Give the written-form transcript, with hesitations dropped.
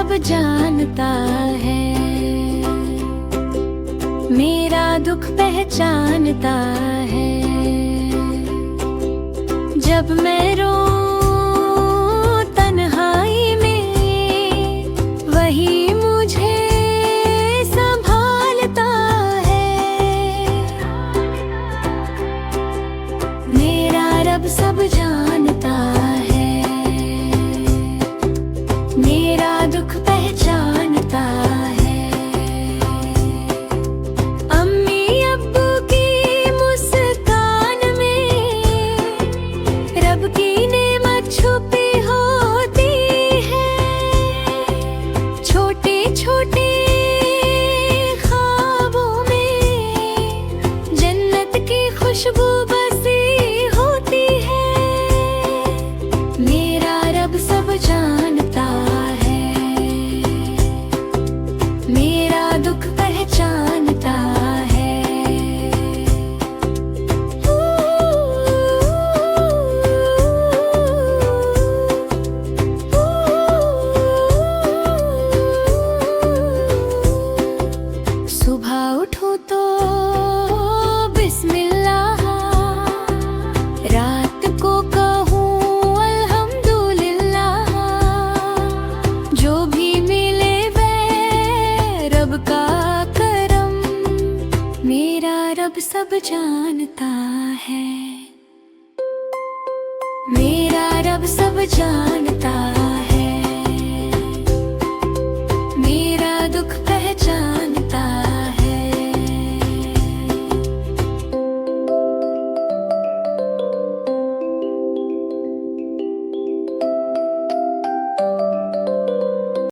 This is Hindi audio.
सब जानता है, मेरा दुख पहचानता है। जब मैं रोऊं तन्हाई में, वही मुझे संभालता है। मेरा रब सब जानता है, मेरा दुख पहचानता है। अम्मी अब्बू की मुस्कान में रब की नेमत छुपी होती है। छोटे छोटे ख्वाबों में जन्नत की खुशबू बसी होती है। मेरा रब सब जानता है, मेरा दुख पहचानता है। सुबह उठो तो बिस्मिल्लाह, रात को कहूँ अल्हम्दुलिल्लाह। जो भी मिले वह रब का करम, मेरा रब सब जानता है, मेरा रब सब जानता है।